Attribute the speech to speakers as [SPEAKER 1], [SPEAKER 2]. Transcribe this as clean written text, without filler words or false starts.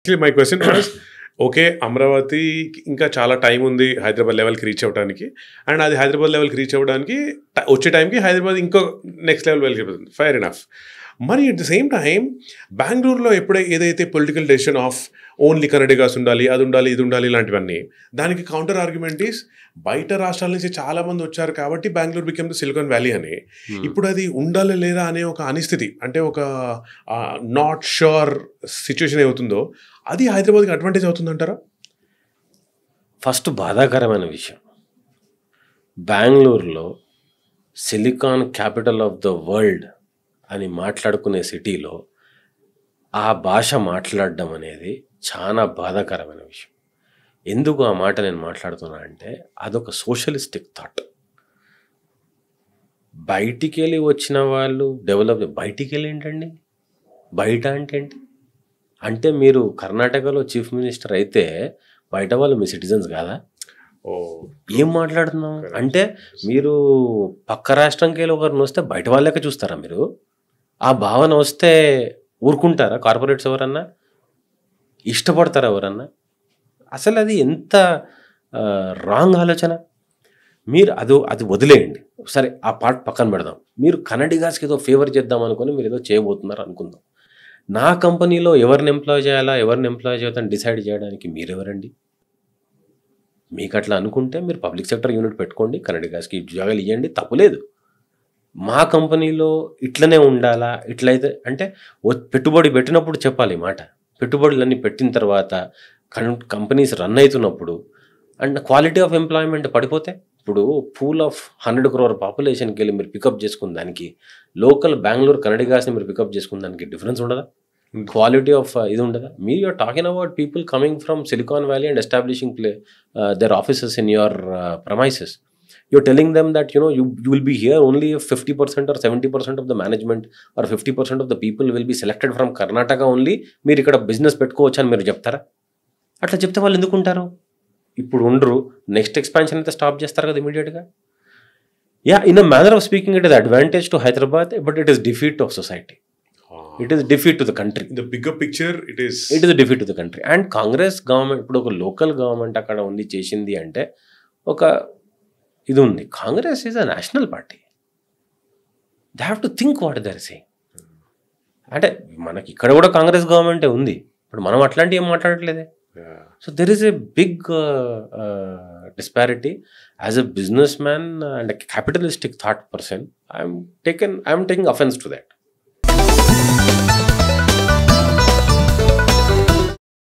[SPEAKER 1] My question was okay, Amaravati ఇంకా చాలా time ఉంది హైదరాబాద్ లెవెల్కి రీచ్ అవ్వడానికి, అండ్ అది హైదరాబాద్ లెవెల్కి రీచ్ అవ్వడానికి వచ్చే టైంకి హైదరాబాద్ ఇంకో నెక్స్ట్ లెవెల్ వెళ్ళిపోతుంది, ఫైర్ ఎనఫ్. మరి అట్ ద సేమ్ టైం బెంగళూరులో ఏదైతే political decision of only Kannadigas ఉండాలి, అది ఉండాలి, ఇది ఉండాలి, ఇలాంటివన్నీ, దానికి కౌంటర్ ఆర్గ్యుమెంట్ ఈస్ బయట రాష్ట్రాల నుంచి చాలామంది వచ్చారు కాబట్టి Bengaluru became the Silicon Valley అని. ఇప్పుడు అది ఉండాలి లేదా అనే ఒక అనిస్థితి, అంటే ఒక నాట్ షూర్ సిచ్యువేషన్ ఏమవుతుందో అది హైదరాబాద్కి అడ్వాంటేజ్ అవుతుందంటారా?
[SPEAKER 2] ఫస్ట్ బాధాకరమైన విషయం, బెంగళూరులో silicon capital of the world అని మాట్లాడుకునే సిటీలో ఆ భాష మాట్లాడడం అనేది చాలా బాధాకరమైన విషయం. ఎందుకు ఆ మాట నేను మాట్లాడుతున్నా అంటే అదొక సోషలిస్టిక్ థాట్. బయటికి వెళ్ళి వచ్చిన వాళ్ళు డెవలప్, బయటికి వెళ్ళి ఏంటండి, బయట అంటే ఏంటి అంటే మీరు కర్ణాటకలో చీఫ్ మినిస్టర్ అయితే బయట వాళ్ళు మీ సిటిజన్స్ కాదా? ఏం మాట్లాడుతున్నాం అంటే మీరు పక్క రాష్ట్రంకి వెళ్ళి ఒకరిని వస్తే బయట వాళ్ళకే చూస్తారా మీరు? ఆ భావన వస్తే ఊరుకుంటారా కార్పొరేట్స్? ఎవరన్నా ఇష్టపడతారా ఎవరన్నా? అసలు అది ఎంత రాంగ్ ఆలోచన. మీరు అది వదిలేయండి, సరే ఆ పార్ట్ పక్కన పెడదాం. మీరు కన్నడిగాస్కి ఏదో ఫేవర్ చేద్దాం అనుకుని మీరు ఏదో చేయబోతున్నారు అనుకుందాం. నా కంపెనీలో ఎవరిని ఎంప్లాయ్ చేయాలా, ఎవరిని ఎంప్లాయ్ చేయాలని డిసైడ్ చేయడానికి మీరెవరండి? మీకు అట్లా అనుకుంటే మీరు పబ్లిక్ సెక్టర్ యూనిట్ పెట్టుకోండి, కన్నడిగాస్కి ఉద్యోగాలు ఇవ్వండి, తప్పులేదు. మా కంపెనీలో ఇట్లనే ఉండాలా, ఇట్లయితే అంటే పెట్టుబడి పెట్టినప్పుడు చెప్పాలి ఈ మాట. పెట్టుబడులన్నీ పెట్టిన తర్వాత కంపెనీస్ రన్ అవుతున్నప్పుడు అండ్ క్వాలిటీ ఆఫ్ ఎంప్లాయ్మెంట్ పడిపోతే, ఇప్పుడు పూల్ ఆఫ్ 100 crore పాపులేషన్కి వెళ్ళి మీరు పికప్ చేసుకున్న దానికి లోకల్ బెంగళూరు కన్నడిగాస్ని మీరు పికప్ చేసుకున్న దానికి డిఫరెన్స్ ఉండదా? క్వాలిటీ ఆఫ్ ఇది ఉండదా? మీరు you're talking about people coming from Silicon Valley and establishing their offices in your premises. You're telling them that you will be here only if 50% or 70% of the management or 50% of the people will be selected from Karnataka only. మీరు ఇక్కడ business పెట్టుకోవచ్చు అని మీరు చెప్తారా? అట్లా చెప్తే వాళ్ళు ఎందుకు ఉంటారు? ఇప్పుడు ఉండరు, నెక్స్ట్ ఎక్స్పాన్షన్ అయితే స్టాప్ చేస్తారు కదా ఇమీడియట్గా. In a manner of speaking it is advantage to Hyderabad, but it is defeat of society. It is defeat to the country.
[SPEAKER 1] The bigger picture it is
[SPEAKER 2] defeat to the country. And Congress government ఇప్పుడు ఒక local government అక్కడ ఉంది చేసింది అంటే ఒక ఇది ఉంది. Congress is a national party. They have to think what they are saying. అంటే మనకి ఇక్కడ కూడా కాంగ్రెస్ గవర్నమెంటే ఉంది, ఇప్పుడు మనం అట్లాంటి ఏం మాట్లాడట్లేదే. So there is a big disparity. As a businessman and a capitalistic thought person, I'm taking offense to that.